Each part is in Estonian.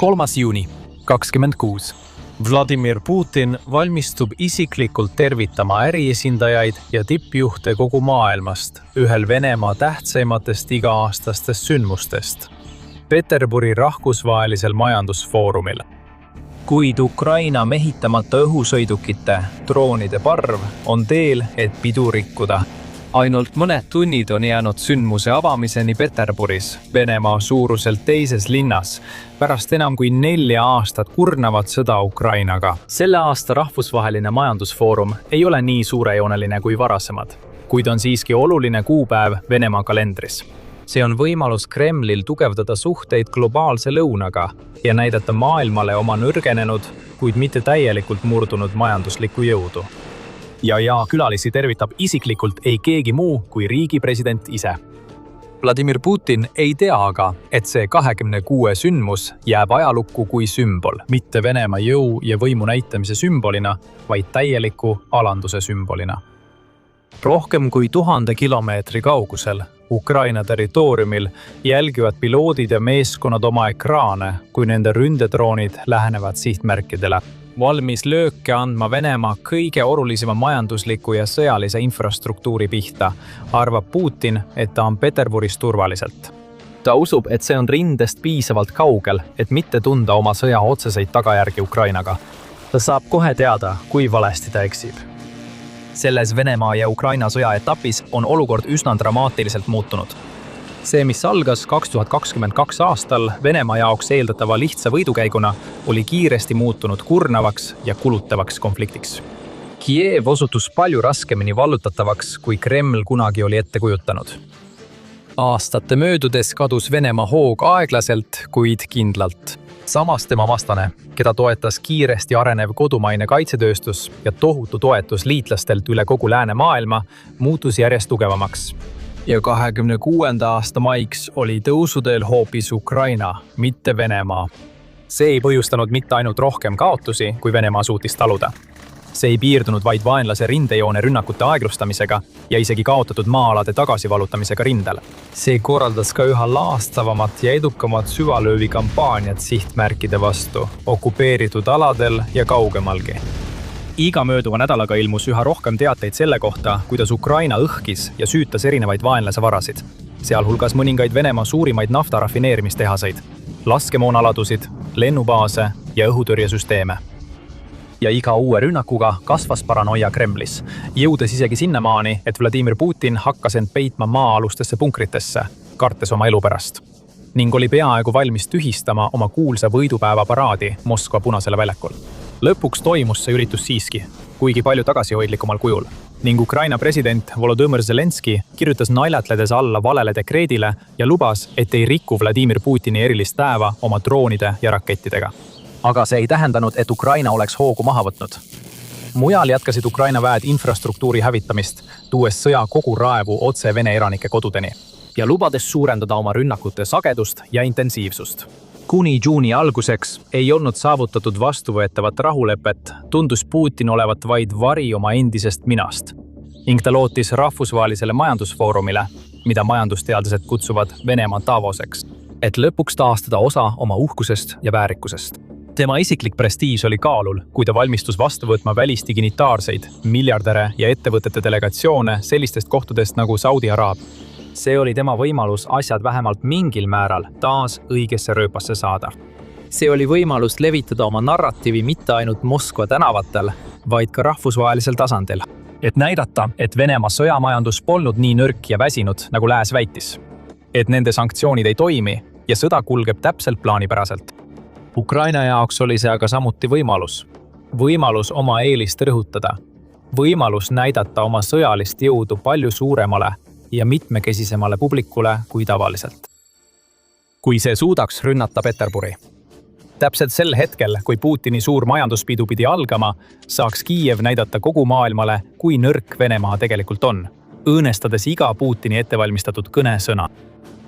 3. juuni 26. Vladimir Putin valmistub isiklikult tervitama äriesindajaid ja tippjuhte kogu maailmast ühel Venemaa tähtsaimatest iga-aastastest sündmustest – Peterburi rahvusvahelisel majandusfoorumil. Kuid Ukraina mehitamata õhusõidukite, droonide parv on teel, et pidu rikkuda. Ainult mõned tunnid on jäänud sündmuse avamiseni Peterburis, Venemaa suuruselt teises linnas, pärast enam kui 4 aastat kurnavat sõda Ukrainaga. Selle aasta rahvusvaheline majandusfoorum ei ole nii suurejooneline kui varasemad, kuid on siiski oluline kuupäev Venemaa kalendris. See on võimalus Kremlil tugevdada suhteid globaalse lõunaga ja näidata maailmale oma nõrgenenud, kuid mitte täielikult murdunud majanduslikku jõudu. Ja külalisi tervitab isiklikult ei keegi muu kui riigi president ise. Vladimir Putin ei tea aga, et see 26 sündmus jääb ajalukku kui sümbol, mitte Venemaa jõu ja võimu näitamise sümbolina, vaid täieliku alanduse sümbolina. Rohkem kui 1000 kilomeetri kaugusel Ukraina territooriumil jälgivad piloodid ja meeskonnad oma ekraane, kui nende ründedroonid lähenevad sihtmärkidele. Valmis lööke andma Venemaa kõige olulisema majandusliku ja sõjalise infrastruktuuri pihta, arvab Putin, et ta on Peterburis turvaliselt. Ta usub, et see on rindest piisavalt kaugel, et mitte tunda oma sõja otseseid tagajärgi Ukrainaga. Ta saab kohe teada, kui valesti ta eksib. Selles Venemaa ja Ukraina sõja etapis on olukord üsna dramaatiliselt muutunud. See, mis algas 2022 aastal Venemaa jaoks eeldatava lihtsa võidukäiguna, oli kiiresti muutunud kurnavaks ja kulutavaks konfliktiks. Kiev osutus palju raskemini vallutatavaks, kui Kreml kunagi oli ette kujutanud. Aastate möödudes kadus Venemaa hoog aeglaselt, kuid kindlalt. Samas tema vastane, keda toetas kiiresti arenev kodumaine kaitsetööstus ja tohutu toetus liitlastelt üle kogu lääne maailma, muutus järjest tugevamaks. Ja 26. aasta maiks oli tõusuteel hoopis Ukraina, mitte Venemaa. See ei põhjustanud mitte ainult rohkem kaotusi, kui Venemaa suutis taluda. See ei piirdunud vaid vaenlase rindejoone rünnakute aeglustamisega ja isegi kaotatud maa-alade tagasivalutamisega rindel. See korraldas ka üha laastavamat ja edukamat süvalöövi kampaaniat sihtmärkide vastu, okupeeritud aladel ja kaugemalgi. Iga mööduva nädalaga ilmus üha rohkem teateid selle kohta, kuidas Ukraina õhkis ja süütas erinevaid vaenlase varasid, sealhulgas mõningaid Venemaa suurimaid naftarafineerimistehaseid, laskemoonaladusid, lennubaase ja õhutõrjesüsteeme. Ja iga uue rünnakuga kasvas paranoia Kremlis, jõudes isegi sinnamaani, et Vladimir Putin hakkas end peitma maa-alustesse punkritesse, kartes oma elu pärast. Ning oli peaaegu valmis tühistama oma kuulsa võidupäeva paraadi Moskva Punasele väljakul. Lõpuks toimus see üritus siiski, kuigi palju tagasihoidlikumal kujul. Ning Ukraina president Volodõmõr Zelenski kirjutas naljatledes alla valele dekreedile ja lubas, et ei riku Vladimir Putini erilist päeva oma droonide ja rakettidega. Aga see ei tähendanud, et Ukraina oleks hoogu maha võtnud. Mujal jätkasid Ukraina väed infrastruktuuri hävitamist, tuues sõja kogu raevu otse Vene elanike kodudeni ja lubades suurendada oma rünnakute sagedust ja intensiivsust. Kuni juuni alguseks ei olnud saavutatud vastuvõetavat rahulepet, tundus Putin olevat vaid vari oma endisest minast. Ning ta lootis rahvusvahelisele majandusfoorumile, mida majandusteadlased kutsuvad Venemaa Davoseks, et lõpuks taastada osa oma uhkusest ja väärikusest. Tema isiklik prestiiž oli kaalul, kui ta valmistus vastu võtma välistignitaarseid, miljardäre ja ettevõtete delegatsioone sellistest kohtadest nagu Saudi Araabia. See oli tema võimalus asjad vähemalt mingil määral taas õigesse rööpasse saada. See oli võimalus levitada oma narratiivi mitte ainult Moskva tänavatel, vaid ka rahvusvahelisel tasandil. Et näidata, et Venemaa sõjamajandus polnud nii nõrk ja väsinud, nagu lääs väitis. Et nende sanktsioonid ei toimi ja sõda kulgeb täpselt plaanipäraselt. Ukraina jaoks oli see aga samuti võimalus. Võimalus oma eelist rõhutada. Võimalus näidata oma sõjalist jõudu palju suuremale ja mitmekesisemale publikule kui tavaliselt. Kui see suudaks rünnata Peterburi. Täpselt sel hetkel, kui Putini suur majanduspidu pidi algama, saaks Kiiev näidata kogu maailmale, kui nõrk Venemaa tegelikult on, õõnestades iga Putini ettevalmistatud kõnesõna.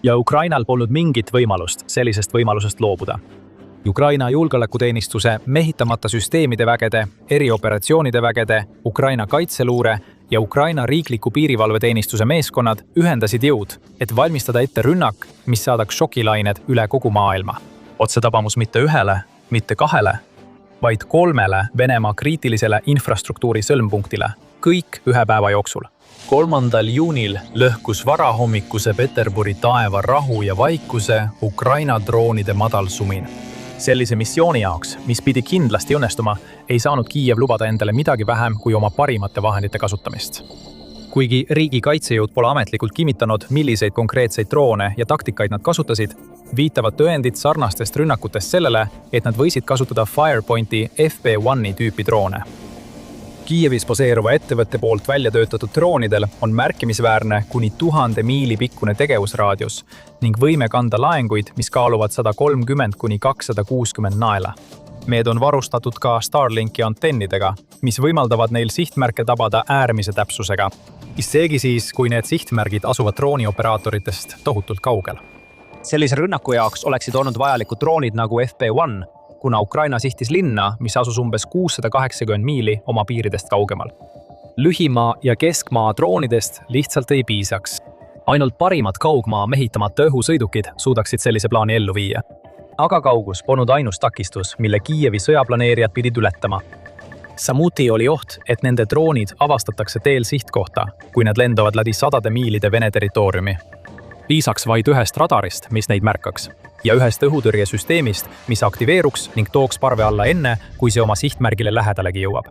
Ja Ukrainal polnud mingit võimalust sellisest võimalusest loobuda. Ukraina julgeolekuteenistuse mehitamata süsteemide vägede, erioperatsioonide vägede, Ukraina kaitseluure ja Ukraina riikliku piirivalveteenistuse meeskonnad ühendasid jõud, et valmistada ette rünnak, mis saadaks šokilained üle kogu maailma. Otsetabamus mitte ühele, mitte kahele, vaid 3 Venemaa kriitilisele infrastruktuuri sõlmpunktile, kõik 1 päeva jooksul. 3. juunil lõhkus varahommikuse Peterburi taeva rahu ja vaikuse Ukraina droonide madal sumin. Sellise missiooni jaoks, mis pidi kindlasti õnnestuma, ei saanud Kiiev lubada endale midagi vähem kui oma parimate vahendite kasutamist. Kuigi riigi kaitsejõud pole ametlikult kinnitanud, milliseid konkreetseid droone ja taktikaid nad kasutasid, viitavad tõendid sarnastest rünnakutest sellele, et nad võisid kasutada Firepointi FP1 tüüpi droone. Kiievis baseeruva ettevõtte poolt välja töötatud droonidel on märkimisväärne kuni 1000 miili pikkune tegevusraadius ning võime kanda laenguid, mis kaaluvad 130 kuni 260 naela. Need on varustatud ka Starlinki antennidega, mis võimaldavad neil sihtmärke tabada äärmise täpsusega. Isegi siis, kui need sihtmärgid asuvad droonioperaatoritest tohutult kaugel. Sellise rünnaku jaoks oleksid olnud vajalikud droonid nagu FP1, kuna Ukraina sihtis linna, mis asus umbes 680 miili oma piiridest kaugemal. Lühimaa ja keskmaa droonidest lihtsalt ei piisaks. Ainult parimad kaugmaa mehitamata õhusõidukid suudaksid sellise plaani ellu viia. Aga kaugus polnud ainus takistus, mille Kiievi sõjaplaneerijad pidid ületama. Samuti oli oht, et nende droonid avastatakse teel sihtkohta, kui nad lendavad läbi 100 miilide Vene territooriumi. Piisaks vaid 1 radarist, mis neid märkaks, ja 1 õhutõrjesüsteemist, mis aktiveeruks ning tooks parve alla enne, kui see oma sihtmärgile lähedalegi jõuab.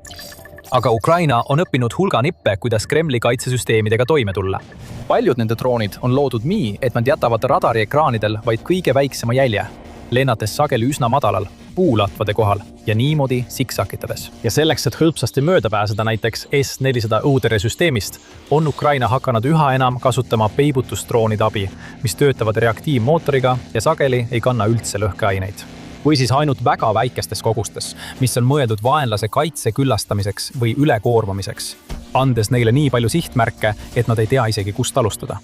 Aga Ukraina on õppinud hulga nippe, kuidas Kremli kaitsesüsteemidega toime tulla. Paljud nende droonid on loodud nii, et nad jätavad radariekraanidel vaid kõige väiksema jälje, lennates sageli üsna madalal, puulatvade kohal ja niimoodi siksakitades. Ja selleks, et hõlpsasti mööda pääseda näiteks S-400 õhutõrjesüsteemist, on Ukraina hakanud üha enam kasutama peibutusdroonide abi, mis töötavad reaktiivmootoriga ja sageli ei kanna üldse lõhkeaineid. Või siis ainult väga väikestes kogustes, mis on mõeldud vaenlase kaitse küllastamiseks või ülekoormamiseks, andes neile nii palju sihtmärke, et nad ei tea isegi kust alustada.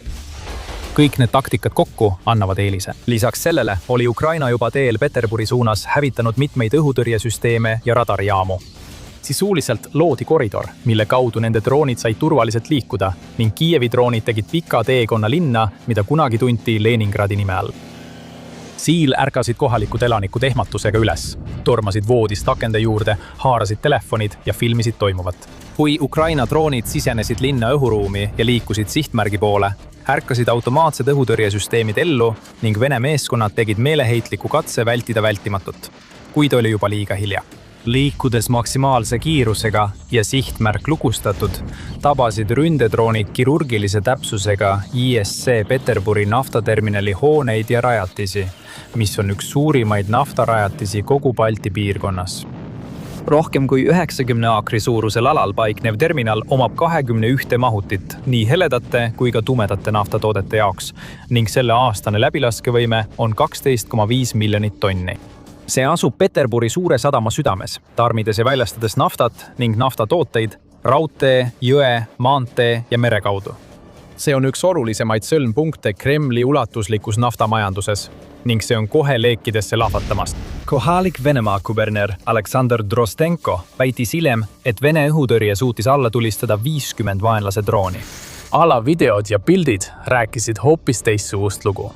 Kõik need taktikad kokku annavad eelise. Lisaks sellele oli Ukraina juba teel Peterburi suunas hävitanud mitmeid õhutõrjesüsteeme ja radarijaamu. Sisuliselt loodi koridor, mille kaudu nende droonid said turvaliselt liikuda ning Kiievi droonid tegid pika teekonna linna, mida kunagi tunti Leningradi nime all. Siil ärkasid kohalikud elanikud ehmatusega üles, tormasid voodist akende juurde, haarasid telefonid ja filmisid toimuvat. Kui Ukraina droonid sisenesid linna õhuruumi ja liikusid sihtmärgi poole, ärkasid automaatsed õhutõrjesüsteemid ellu ning Vene meeskonnad tegid meeleheitliku katse vältida vältimatut, kuid oli juba liiga hilja. Liikudes maksimaalse kiirusega ja sihtmärk lukustatud, tabasid ründedroonid kirurgilise täpsusega ISC Peterburi naftaterminali hooneid ja rajatisi, mis on üks suurimaid naftarajatisi kogu Balti piirkonnas. Rohkem kui 90 aakri suurusel alal paiknev terminal omab 21 mahutit nii heledate kui ka tumedate naftatoodete jaoks ning selle aastane läbilaskevõime on 12,5 miljonit tonni. See asub Peterburi suure sadama südames, tarmides ja väljastades naftat ning naftatooteid raudtee, jõe, maantee ja mere kaudu. See on üks olulisemaid sõlmpunkte Kremli ulatuslikus naftamajanduses ning see on kohe leekidesse lahvatamas. Kohalik Venemaa kuberner Aleksandr Drostenko väitis hiljem, et Vene õhutõrje suutis alla tulistada 50 vaenlase drooni. Ala videod ja pildid rääkisid hoopis teistsugust lugu.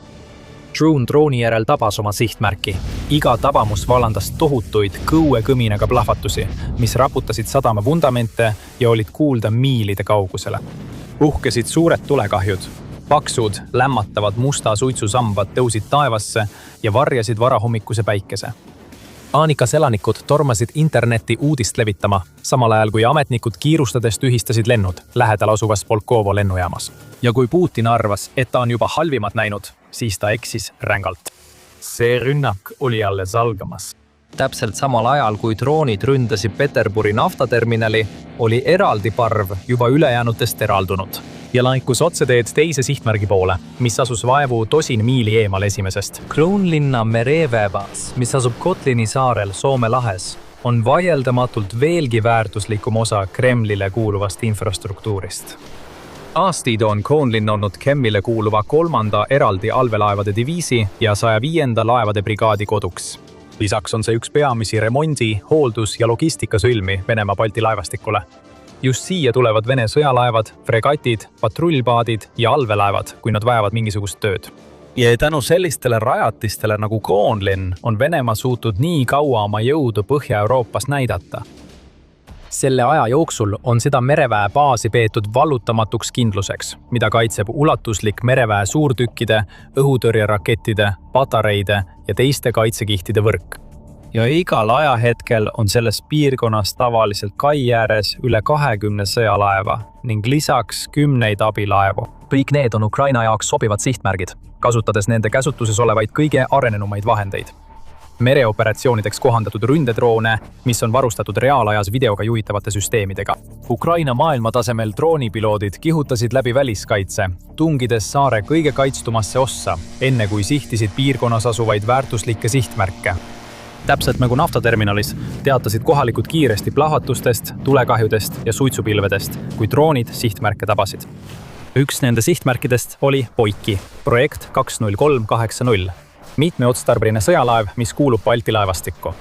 Drooni järel tabas oma sihtmärki. Iga tabamus vallandas tohutuid kõuekõminaga plahvatusi, mis raputasid sadama vundamente ja olid kuulda miilide kaugusele. Uhkesid suured tulekahjud. Paksud, lämmatavad musta suitsusambad tõusid taevasse ja varjasid varahommikuse päikese. Paanikas elanikud tormasid internetti uudist levitama, samal ajal kui ametnikud kiirustades tühistasid lennud lähedal asuvas Polkovo lennujaamas. Ja kui Putin arvas, et ta on juba halvimat näinud, siis ta eksis rängalt. See rünnak oli alles algamas. Täpselt samal ajal, kui droonid ründasid Peterburi naftaterminali, oli eraldi parv juba ülejäänutest eraldunud ja laikus otseteed teise sihtmärgi poole, mis asus vaevu tosin miili eemal esimesest. Kroonlinna mereväebaas, mis asub Kotlini saarel Soome lahes, on vaieldamatult veelgi väärtuslikum osa Kremlile kuuluvast infrastruktuurist. Aastid on Kroonlinn olnud Kremlile kuuluva 3. eraldi allveelaevade diviisi ja 105. laevade brigaadi koduks. Lisaks on see üks peamisi remondi, hooldus- ja logistikasõlmi Venemaa Balti laevastikule. Just siia tulevad Vene sõjalaevad, fregatid, patrullpaadid ja allveelaevad, kui nad vajavad mingisugust tööd. Ja tänu sellistele rajatistele nagu Kroonlinn on Venemaa suutnud nii kaua oma jõudu Põhja-Euroopas näidata. Selle aja jooksul on seda mereväe baasi peetud vallutamatuks kindluseks, mida kaitseb ulatuslik mereväe suurtükkide, õhutõrjerakettide, patareide ja teiste kaitsekihtide võrk. Ja igal ajahetkel on selles piirkonnas tavaliselt kai ääres üle 20 sõjalaeva ning lisaks 10 abilaevu. Kõik need on Ukraina jaoks sobivad sihtmärgid, kasutades nende käsutuses olevaid kõige arenenumaid vahendeid. Mereoperatsioonideks kohandatud ründedroone, mis on varustatud reaalajas videoga juhitavate süsteemidega. Ukraina maailmatasemel droonipiloodid kihutasid läbi väliskaitse, tungides saare kõige kaitstumasse ossa, enne kui sihtisid piirkonnas asuvaid väärtuslikke sihtmärke. Täpselt nagu naftaterminalis teatasid kohalikud kiiresti plahvatustest, tulekahjudest ja suitsupilvedest, kui droonid sihtmärke tabasid. Üks nende sihtmärkidest oli Boiki, projekt 20380, mitmeotstarbeline sõjalaev, mis kuulub Balti laevastikku.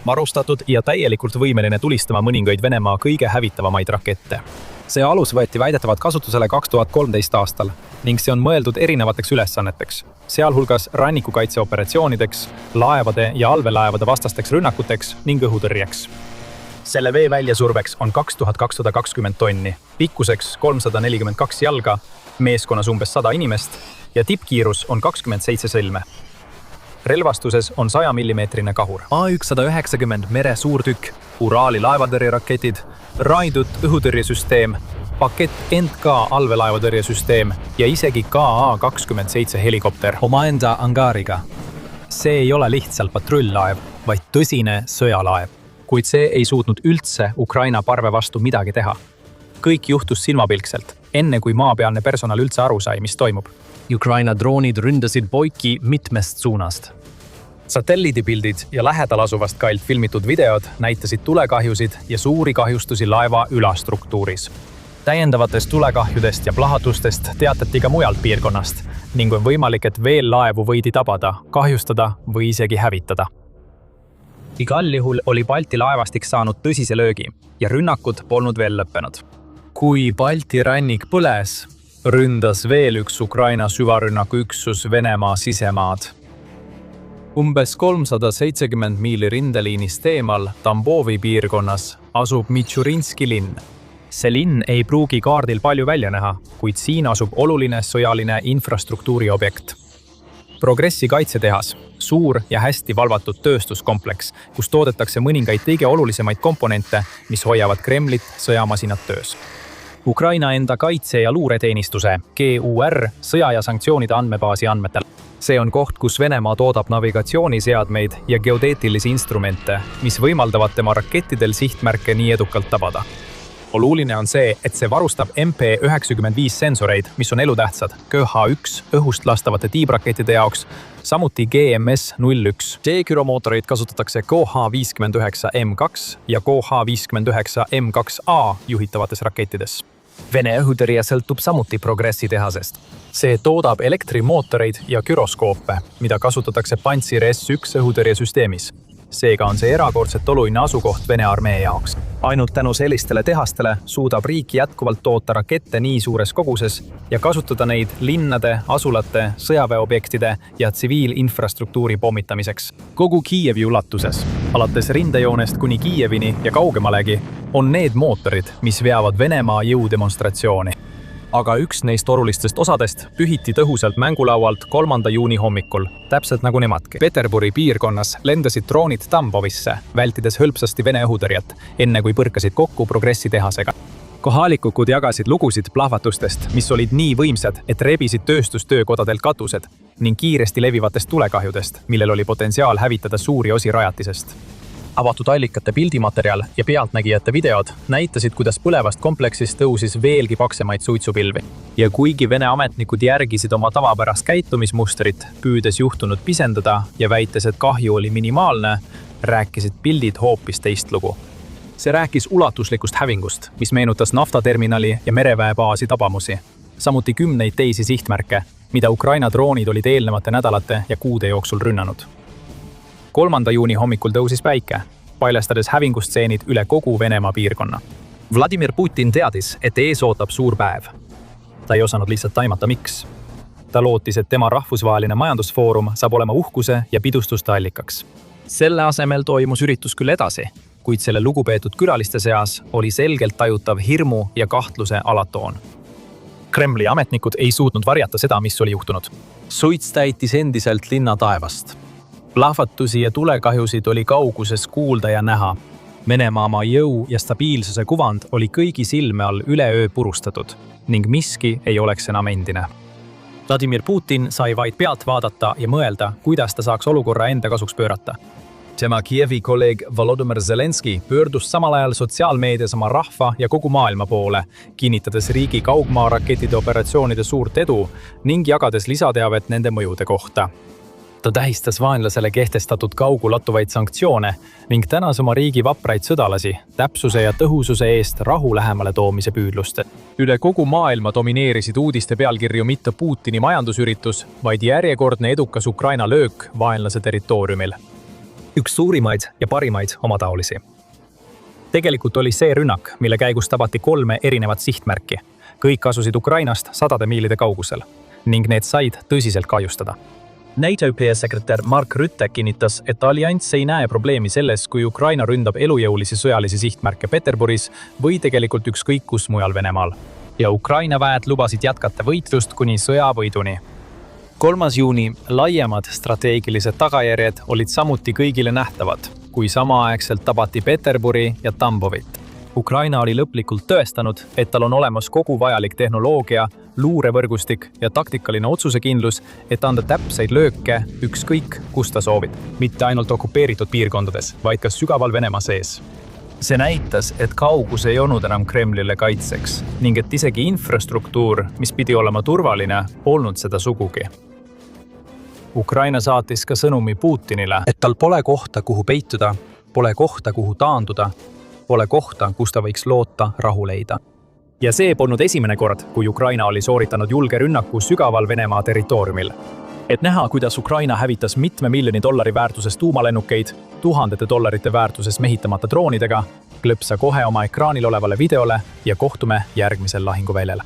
Varustatud ja täielikult võimeline tulistama mõningaid Venemaa kõige hävitavamaid rakette. See alus võeti väidetavalt kasutusele 2013 aastal ning see on mõeldud erinevateks ülesanneteks, sealhulgas rannikukaitseoperatsioonideks, laevade ja allveelaevade vastasteks rünnakuteks ning õhutõrjeks. Selle vee väljasurveks on 2220 tonni, pikkuseks 342 jalga, meeskonnas umbes 100 inimest ja tippkiirus on 27 sõlme. Relvastuses on 100 mm kahur, A190 mere suurtükk, Uraali laevatõrjeraketid, Raidut õhutõrjesüsteem, pakett NK allveelaevatõrjesüsteem ja isegi KA-27 helikopter omaenda angaariga. See ei ole lihtsalt patrull-laev, vaid tõsine sõjalaev, kuid see ei suutnud üldse Ukraina parve vastu midagi teha. Kõik juhtus silmapilkselt, enne kui maapealne personal üldse aru sai, mis toimub. Ukraina droonid ründasid Boiki mitmest suunast. Satelliidipildid ja lähedal asuvast kailt filmitud videod näitasid tulekahjusid ja suuri kahjustusi laeva ülastruktuuris. Täiendavatest tulekahjudest ja plahatustest teatati ka mujalt piirkonnast ning on võimalik, et veel laevu võidi tabada, kahjustada või isegi hävitada. Igal juhul oli Balti laevastik saanud tõsise löögi ja rünnakud polnud veel lõppenud. Kui Balti rannik põles, ründas veel üks Ukraina süvarünnakuüksus Venemaa sisemaad. Umbes 370 miili rindeliinist eemal Tambovi piirkonnas asub Mitšurinski linn. See linn ei pruugi kaardil palju välja näha, kuid siin asub oluline sõjaline infrastruktuuriobjekt. Progressi kaitsetehas, suur ja hästi valvatud tööstuskompleks, kus toodetakse mõningaid kõige olulisemaid komponente, mis hoiavad Kremlit sõjamasinat töös. Ukraina enda kaitse- ja luureteenistuse GUR sõja- ja sanktsioonide andmebaasi andmetel. See on koht, kus Venemaa toodab navigatsiooniseadmeid ja geodeetilisi instrumente, mis võimaldavad tema rakettidel sihtmärke nii edukalt tabada. Oluline on see, et see varustab MP95 sensoreid, mis on elutähtsad KH-1 õhust lastavate tiibrakettide jaoks, samuti GMS-01. T-gyromootoreid kasutatakse KH-59M2 ja KH-59M2A juhitavates rakettides. Vene õhutõrje sõltub samuti Progressi tehasest. See toodab elektrimootoreid ja gyroskoope, mida kasutatakse Pantsir S1 õhutõrjesüsteemis. Seega on see erakordselt oluline asukoht Vene armee jaoks. Ainult tänu sellistele tehastele suudab riik jätkuvalt toota rakette nii suures koguses ja kasutada neid linnade, asulate, sõjaväeobjektide ja tsiviilinfrastruktuuri pommitamiseks. Kogu Kiievi ulatuses, alates rindejoonest kuni Kiievini ja kaugemalegi, on need mootorid, mis veavad Venemaa jõudemonstratsiooni. Aga üks neist olulistest osadest pühiti tõhusalt mängulaualt 3. juuni hommikul, täpselt nagu nemadki. Peterburi piirkonnas lendasid droonid Tambovisse, vältides hõlpsasti Vene õhutõrjet, enne kui põrkasid kokku Progressi tehasega. Kohalikud jagasid lugusid plahvatustest, mis olid nii võimsad, et rebisid tööstustöökodadelt katused ning kiiresti levivatest tulekahjudest, millel oli potentsiaal hävitada suuri osi rajatisest. Avatud allikate pildimaterjal ja pealtnägijate videod näitasid, kuidas põlevast kompleksist tõusis veelgi paksemaid suitsupilvi. Ja kuigi Vene ametnikud järgisid oma tavapärast käitumismustrit, püüdes juhtunut pisendada ja väites, et kahju oli minimaalne, rääkisid pildid hoopis teist lugu. See rääkis ulatuslikust hävingust, mis meenutas naftaterminali ja mereväebaasi tabamusi, samuti 10 teisi sihtmärke, mida Ukraina droonid olid eelnevate nädalate ja kuude jooksul rünnanud. 3. juuni hommikul tõusis päike, paljastades hävingustseenid üle kogu Venemaa piirkonna. Vladimir Putin teadis, et ees ootab suur päev. Ta ei osanud lihtsalt taimata, miks. Ta lootis, et tema rahvusvaheline majandusfoorum saab olema uhkuse ja pidustuste allikaks. Selle asemel toimus üritus küll edasi, kuid selle lugupeetud külaliste seas oli selgelt tajutav hirmu ja kahtluse alatoon. Kremli ametnikud ei suutnud varjata seda, mis oli juhtunud. Suits täitis endiselt linna taevast. Plahvatusi ja tulekahjusid oli kauguses kuulda ja näha. Venemaa oma jõu ja stabiilsuse kuvand oli kõigi silme all üleöö purustatud ning miski ei oleks enam endine. Vladimir Putin sai vaid pealt vaadata ja mõelda, kuidas ta saaks olukorra enda kasuks pöörata. Tema Kiievi kolleeg Volodymyr Zelenski pöördus samal ajal sotsiaalmeedias oma rahva ja kogu maailma poole, kinnitades riigi kaugmaarakettide operatsioonide suurt edu ning jagades lisateavet nende mõjude kohta. Ta tähistas vaenlasele kehtestatud kaugulattuvaid sanktsioone ning tänas oma riigi vapraid sõdalasi täpsuse ja tõhususe eest rahu lähemale toomise püüdluste. Üle kogu maailma domineerisid uudiste pealkirju mitte Putini majandusüritus, vaid järjekordne edukas Ukraina löök vaenlase territooriumil. Üks suurimaid ja parimaid omataolisi. Tegelikult oli see rünnak, mille käigus tabati 3 erinevat sihtmärki. Kõik asusid Ukrainast 100 miilide kaugusel ning need said tõsiselt kahjustada. NATO peasekretär Mark Rutte kinnitas, et allianss ei näe probleemi selles, kui Ukraina ründab elujõulisi sõjalisi sihtmärke Peterburis või tegelikult ükskõik kus mujal Venemaal. Ja Ukraina väed lubasid jätkata võitlust kuni sõjavõiduni. 3. juuni laiemad strateegilised tagajärjed olid samuti kõigile nähtavad, kui samaaegselt tabati Peterburi ja Tambovit. Ukraina oli lõplikult tõestanud, et tal on olemas kogu vajalik tehnoloogia, luurevõrgustik ja taktikaline otsusekindlus, et anda täpseid lööke ükskõik, kus ta soovib. Mitte ainult okupeeritud piirkondades, vaid ka sügaval Venemaa sees. See näitas, et kaugus ei olnud enam Kremlile kaitseks ning et isegi infrastruktuur, mis pidi olema turvaline, polnud seda sugugi. Ukraina saatis ka sõnumi Putinile, et tal pole kohta, kuhu peituda, pole kohta, kuhu taanduda, pole kohta, kus ta võiks loota rahu leida. Ja see polnud esimene kord, kui Ukraina oli sooritanud julge rünnaku sügaval Venemaa territooriumil. Et näha, kuidas Ukraina hävitas mitme miljoni dollari väärtuses tuumalennukeid, tuhandete dollarite väärtuses mehitamata droonidega, klõpsa kohe oma ekraanil olevale videole ja kohtume järgmisel lahinguväljal.